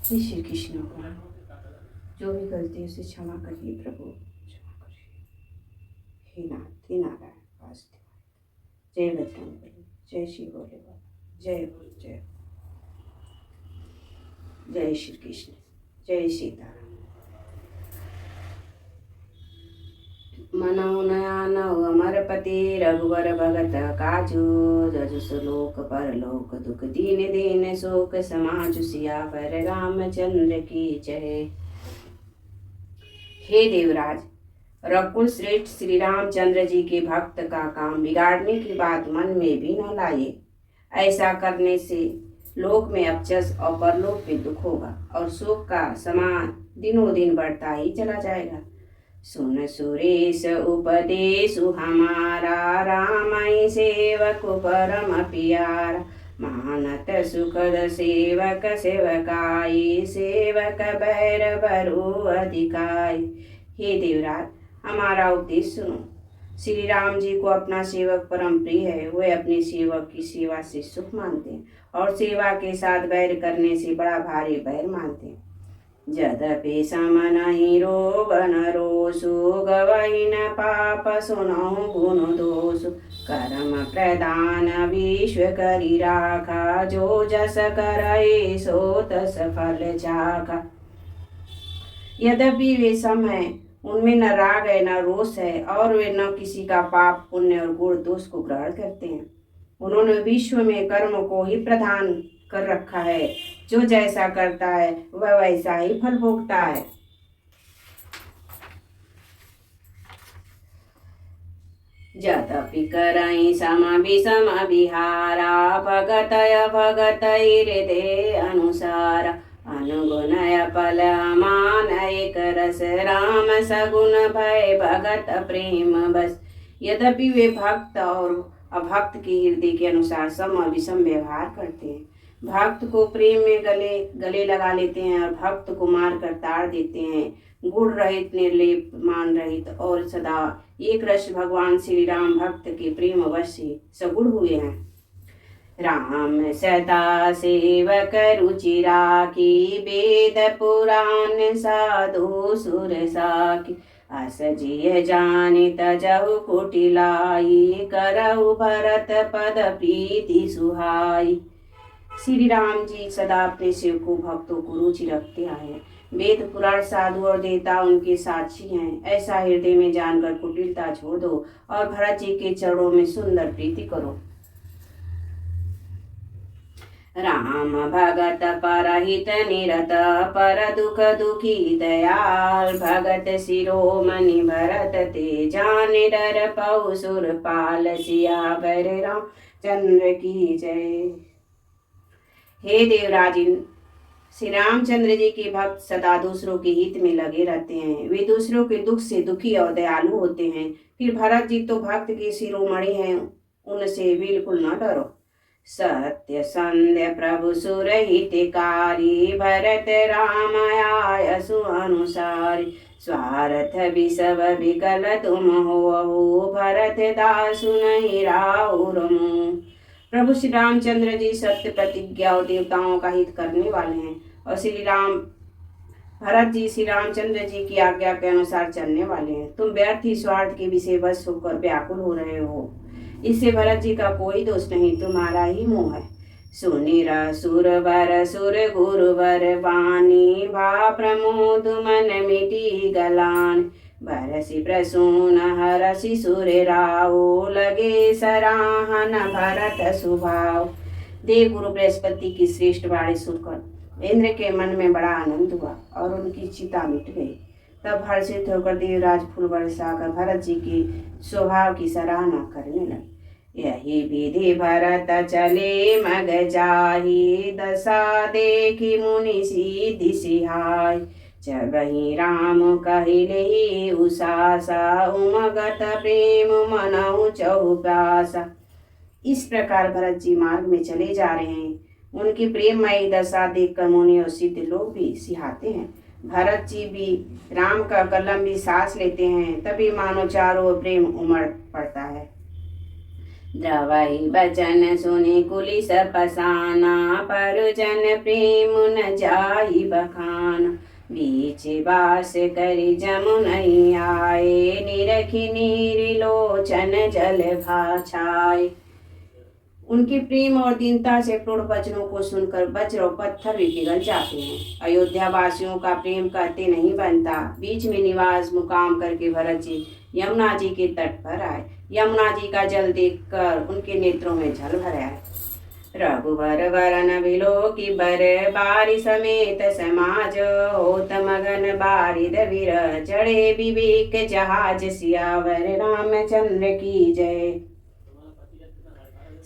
हे श्री कृष्ण को जो भी गलती उसे क्षमा करिए प्रभु, क्षमा करिए। हे नाथ, हे नारायण वासुदेव। जय बजरंगबली, जय श्री भोले बाबा, जय बोल, जय जय श्री कृष्ण, जय सीताराम। मनौ नयानौ अमरपति रघुवर भगत काजू, जजु सुलोक परलोक दुख दीन दीन शोक समाजु, सियावर रामचंद्र की जय। हे देवराज, रघुकुल श्रेष्ठ श्री रामचंद्र जी के भक्त का काम बिगाड़ने की बात मन में भी न लाए। ऐसा करने से लोक में अपजस और परलोक में दुख होगा और शोक का समान दिनों दिन बढ़ता ही चला जाएगा। सुन सुरेश उपदेश हमारा, रामई सेवक परम प्यारा। मानत सुखद सेवक सेवकाई, सेवक बैर बरु अधिकाई। हे देवराज, हमारा उपदेश सुनो। श्री राम जी को अपना सेवक परम प्रिय है। वे अपने सेवक की सेवा से सुख मानते हैं और सेवा के साथ बैर करने से बड़ा भारी बैर मानते हैं। यद्यपि सम नहीं रोग न रोसु, गवही न पाप सुनहु गुण दोषु। कर्म प्रदान विश्व करी राखा, जो जस करई सो तस फल चाखा। यद्यपि वे सम है, उनमें न राग है न रोष है और वे न किसी का पाप पुण्य और गुण दोष को ग्रहण करते हैं। उन्होंने विश्व में कर्म को ही प्रधान कर रखा है। जो जैसा करता है वह वैसा ही फल भोगता है। यद्यपि करई सम विषम विहारा, भगतय भगतय हृदय अनुसारा। अनुगुणय फल मान एक रस, राम सगुण भय भगत प्रेम बस। यद्यपि वे भक्त और अभक्त के हृदय के अनुसार सम विषम व्यवहार करते हैं। भक्त को प्रेम में गले लगा लेते हैं और भक्त को मार कर ताड़ देते हैं। गुण रहित, निर्लेप, मान रहित और सदा एक रस भगवान श्री राम भक्त के प्रेम वश सगुण हुए हैं। राम सदा सेवक रुचि राखी, वेद पुराण साधु सुर साखी। अस जिय जानि तजहु कुटिलाई, करहु भरत पद प्रीति सुहाई। श्री राम जी सदा अपने सेवकों भक्तों को रुचि रखते आए हैं। वेद पुराण साधु और देवता उनके साक्षी हैं। ऐसा हृदय में जानकर कुटिलता छोड़ दो और भरत जी के चरणों में सुंदर प्रीति करो। राम भगत परहित निरत, पर दुख दुखी दयाल। भगत शिरोमणि भरत ते जान, डर पौ सुरपाल। सियावर राम चंद्र की जय। हे देवराज, श्री रामचंद्र जी के भक्त सदा दूसरों के हित में लगे रहते हैं। वे दूसरों के दुख से दुखी और दयालु होते हैं। फिर भरत जी तो भक्त के शिरोमणि हैं, उनसे बिल्कुल न डरो। सत्य संध्य प्रभु सुर हितकारी, भरत राम आयसु अनुसारी। स्वार्थ विषव विकल तुम हो, भरत दासु नहीं राउर मुँह। प्रभु श्री रामचंद्र जी सत्य प्रतिज्ञा और देवताओं का हित करने वाले हैं और भरत जी श्री रामचंद्र जी की आज्ञा के अनुसार चलने वाले हैं। तुम व्यर्थ ही स्वार्थ के विषय वश होकर व्याकुल हो रहे हो। इससे भरत जी का कोई दोष नहीं, तुम्हारा ही मोह है। सुनिर सुर वर सुर गुरुवर वाणी, भा प्रमोद मन मिटी गलान। भरसि प्रसून हरसि सुर राव, लगे सराहन भरत सुभाव। देव गुरु बृहस्पति की श्रेष्ठ वाणी सुनकर इंद्र के मन में बड़ा आनंद हुआ और उनकी चिंता मिट गई। तब हर्षित होकर देवराज फूल बरसाकर भरत जी की स्वभाव की सराहना करने लगे। यही विधि भरत चले मग जाहि, दशा देखी मुनि सीधि सिहाय। जबहि राम कहिले उषासा, उमगत प्रेम मनहु चहुपासा। इस प्रकार भरत जी मार्ग में चले जा रहे हैं। उनकी प्रेममयी दशा देखकर मुनि और सिद्ध लोग भी सिहाते हैं। भरत जी भी राम का कलम भी सांस लेते हैं, तभी मानो चारों ओर प्रेम उमड़ पड़ता है। द्रवहि बचन सुनि कुलिस पसाना, परजन प्रेम न जाई बखाना। बीच बास करि जमुनहि आए, निरखि नीरलोचन जल भाछाए। उनके प्रेम और दीनता से क्रूर वचनों को सुनकर वज्र और पत्थर भी पिघल जाते हैं। अयोध्या वासियों का प्रेम कहते नहीं बनता। बीच में निवास मुकाम करके भरत जी यमुना जी के तट पर आए। यमुना जी का जल देखकर उनके नेत्रों में जल भर आए। रघुबर वरन बिलो की बर, बारी समेत समाज होत मगन बारिद वीर, चढ़े विवेक जहाज सियावर रामचंद्र की जय।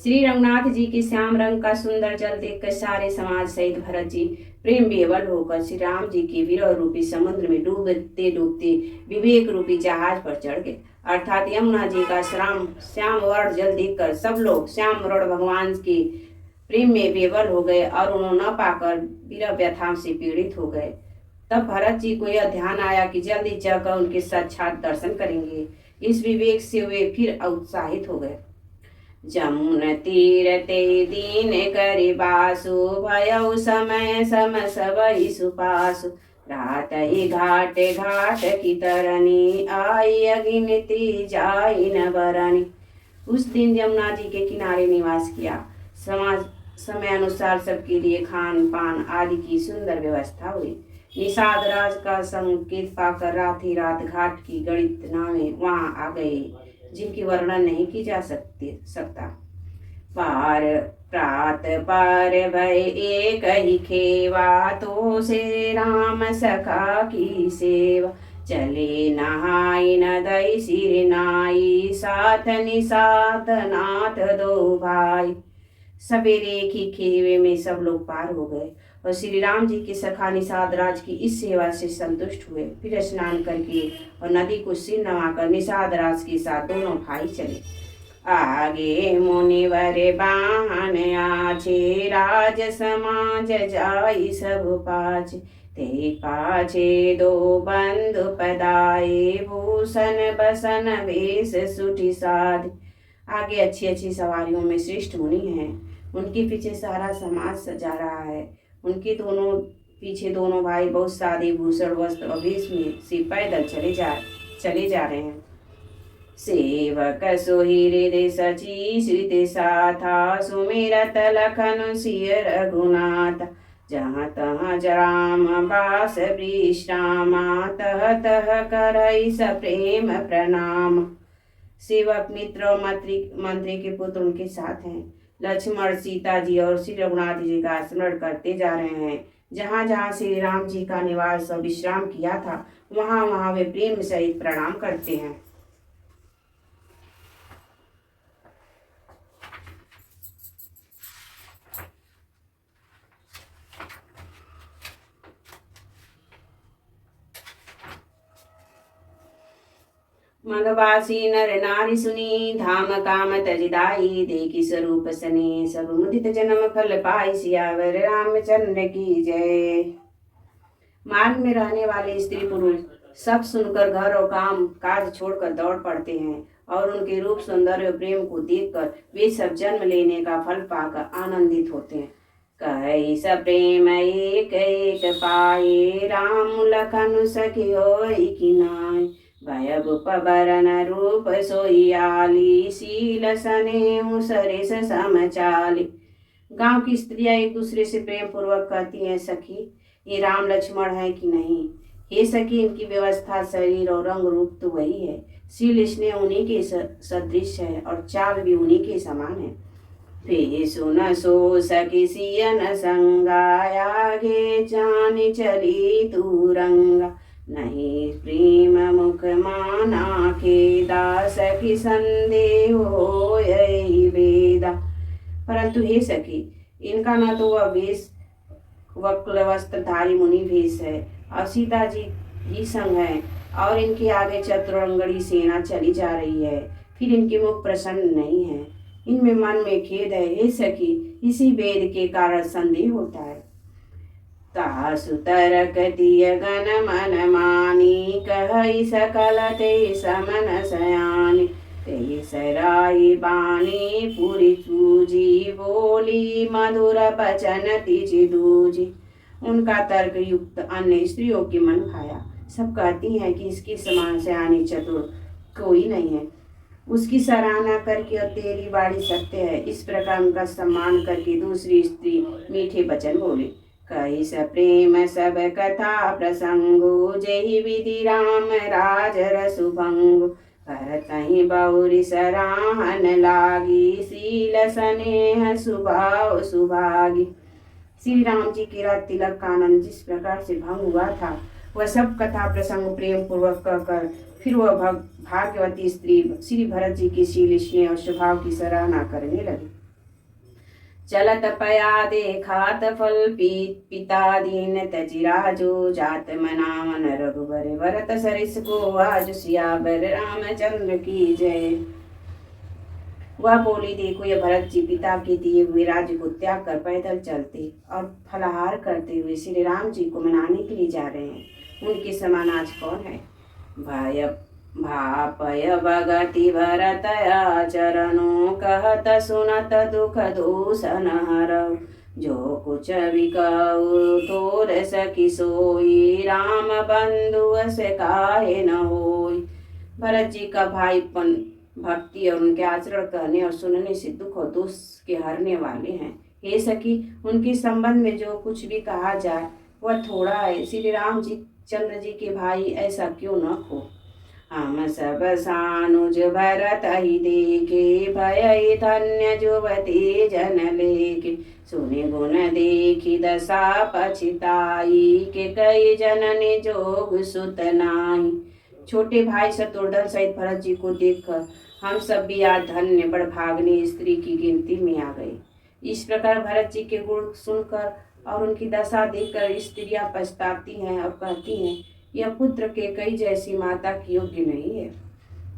श्री रघुनाथ जी के श्याम रंग का सुंदर जल देखकर सारे समाज सहित भरत जी प्रेम विवल होकर श्री राम जी के विरह रूपी समुद्र में डूबते डूबते विवेक रूपी जहाज पर चढ़ गए। अर्थात यमुना जी का श्याम वर्ण जल देखकर सब लोग श्याम वर्ण भगवान के प्रेम में विवल हो गए और उन्होंने न पाकर विरह व्यथा से पीड़ित हो गए। तब भरत जी को यह ध्यान आया कि जल्दी जाकर उनके साक्षात दर्शन करेंगे। इस विवेक से वे फिर उत्साहित हो गए। जमुन तीर ते दीन करि बासु, भयउ समय सम सबहि सुपासु। रात ही घाट घाट की तरनी, आई अगिनति जाई न बरनी। उस दिन यमुना जी के किनारे निवास किया। समय अनुसार सबके लिए खान पान आदि की सुंदर व्यवस्था हुई। निषाद राज का संकेत पाकर रात ही रात घाट की गणित नावें वहां आ गए, जिनकी वर्णन नहीं की जा सकता। पार प्रात पार भय एक ही खेवा, तो से राम सखा की सेवा। चले नहाई न दई सिर नाई, साथ निषाद नाथ दो भाई। सवेरे की खेवे में सब लोग पार हो गए और श्री राम जी के सखा निषाद राज की इस सेवा से संतुष्ट हुए। फिर स्नान करके और नदी को सिर नवाकर निषाद राज के साथ दोनों भाई चले। आगे मुनिवर बाहन आछे, राज समाज जाई सब पाछे। ते पाछे दो बंधु पदाए, भूषण बसन वेश सुठी साध। आगे अच्छी अच्छी सवारियों में श्रेष्ठ मुनि हैं, उनके पीछे सारा समाज सजा रहा है। उनके पीछे दोनों भाई बहुत सादे भूषण वस्त्र और वेश में से पैदल चले जा रहे हैं। सेवक सोहिरे सची श्रुति साथा, सुमिरत लखन सिय रघुनाथ। जहाँ तहाँ राम बास विश्रामा, तह तह करई सप्रेम प्रणाम। सेवक मित्र और मंत्री के पुत्र उनके साथ हैं। लक्ष्मण सीता जी और श्री रघुनाथ जी का स्मरण करते जा रहे हैं। जहाँ जहाँ श्री राम जी का निवास और विश्राम किया था, वहाँ वहाँ वे प्रेम सहित प्रणाम करते हैं। मगवासी नर नारी सुनी, धाम काम तजिदाई। देखी स्वरूप सने, सब मुदित जन्म फल पाई। सियावर रामचंद्र की जय। मार्ग में रहने वाले स्त्री पुरुष सब सुनकर घर और काम काज छोड़कर दौड़ पड़ते हैं और उनके रूप सौंदर्य और प्रेम को देखकर वे सब जन्म लेने का फल पाकर आनंदित होते हैं। कहि सब प्रेम एक एक पाए, राम लखन सखी होई की नाय। भय भूप बरन रूप सोइयाली, शील सने सरिस समचाली। गांव की स्त्रियां एक दूसरे से प्रेम पूर्वक कहती हैं, सखी ये राम लक्ष्मण है कि नहीं। हे सखी, इनकी व्यवस्था शरीर और रंग रूप तो वही है। शील स्नेह उन्हीं के सदृश है और चाल भी उन्हीं के समान है। फे सुन सो सखी सियन संगाया, गे जान चली तू रंगा। नहीं प्रेम मुख माना खेदा, सखी संदेह हो यही वेदा। परंतु हे सखी, इनका न तो वह वेश वक्ल वस्त्रधारी मुनि भेष है और सीता जी ही संग है और इनके आगे चतुरंगड़ी सेना चली जा रही है। फिर इनके मुख प्रसन्न नहीं है, इनमें मन में खेद है। हे सखी, इसी भेद के कारण संदेह होता है। तासु तरकतिय गण मन मानी, कहई सकल ते समन सयानी। ते सराई बाणी पूरी चूजी, बोली मधुर बचन तीजी दूजी। उनका तर्क युक्त अन्य स्त्रियों की मन भाया। सब कहती हैं कि इसकी समान सयानी चतुर कोई नहीं है। उसकी सराहना करके और तेरी बाड़ी सत्य है, इस प्रकार उनका सम्मान करके दूसरी स्त्री मीठे वचन बोली। कही स प्रेम सब कथा प्रसंगो, जही विधि राम राज रसु भंगु। करतहि बहुरी सराहन लागी, शील स्नेह सुभाव सुभागी। श्री राम जी के रात तिलक का आनंद जिस प्रकार से भंग हुआ था, वह सब कथा प्रसंग प्रेम पूर्वक कहकर फिर वह भाग्यवती स्त्री श्री भरत जी की शील स्नेह और स्वभाव की सराहना करने लगी। चलत पया देखात फल पिता दीन तजिरा जो, जात मना मन रघुबर भरत सरिस को आज सियावर रामचंद्र की जय। वह बोली, देखो ये भरत जी पिता के दिए हुए राज्य को त्याग कर पैदल चलते और फलाहार करते हुए श्री राम जी को मनाने के लिए जा रहे हैं। उनके समान आज कौन है। भय भापय भगति भरत आचरणो, कहत सुनत दुख दूषण हरौ। जो कुछ विकहु तोर सखी सोई, राम बंधु से काहे न होई। भरत जी का भाईपन भक्ति और उनके आचरण कहने और सुनने से दुख और दोष के हरने वाले हैं। हे सखी, उनके संबंध में जो कुछ भी कहा जाए वह थोड़ा है। श्री राम जी चंद्र जी के भाई ऐसा क्यों न हो। हम सब सानुज भरत ही देखे, भय धन्य जुवती जन लेके। सुनि गुण देखी दशा पछिताई, के कई जननी जोग सुत नाही। छोटे भाई शत्रुघ्न सहित भरत जी को देखकर हम सब भी आज धन्य बड़भाग्नि स्त्री की गिनती में आ गए। इस प्रकार भरत जी के गुण सुनकर और उनकी दशा देखकर स्त्रियां पछताती हैं और कहती हैं, यह पुत्र के कई जैसी माता की योग्य नहीं है।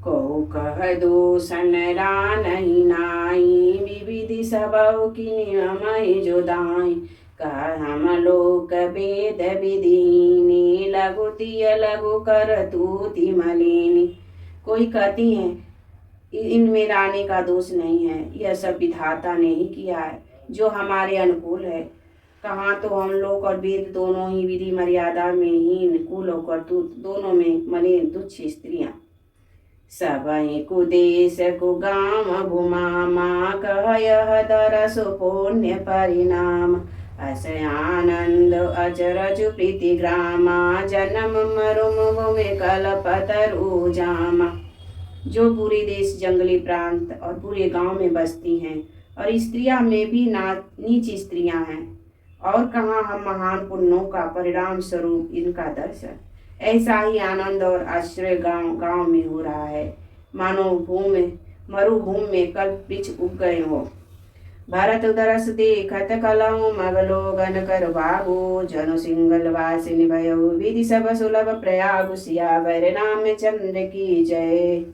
को कह दोषण नहीं नाई, विविधि सबौ की नियम जो दाई। कह हम लोक वेद विधिनी, लघु तिय लघु कर तूति मलिनी। कोई कहती हैं इनमें रानी का दोष नहीं है, यह सब विधाता ने ही किया है जो हमारे अनुकूल है। कहाँ तो हम लोग और वेद दोनों ही विधि मर्यादा में ही कुल और कर्तुत दोनों में मलिन तुच्छ स्त्रियां। सबहि कुदेश कुगाम भूमा, कह यह दरस पुण्य परिणाम। अस आनंद अचरज प्रीति ग्रामा, जन्म मरुम भूमि कल्पतरु जामा। जो पूरे देश जंगली प्रांत और पूरे गांव में बसती हैं और स्त्रियां में भी नीच स्त्रियां हैं, और कहाँ हम महान पुण्यों का परिणाम स्वरूप इनका दर्शन। ऐसा ही आनंद और आश्रय गांव में हो रहा है, मानो मरुभूमि में कल्प वृक्ष उग गए हो। भारत उदरस देखत कलहु, मगलोगन कर बागो। जनु सिंगल वासिनी भयो, विधि सब सुलभ प्रयाग। सियावर रामचंद्र की जय।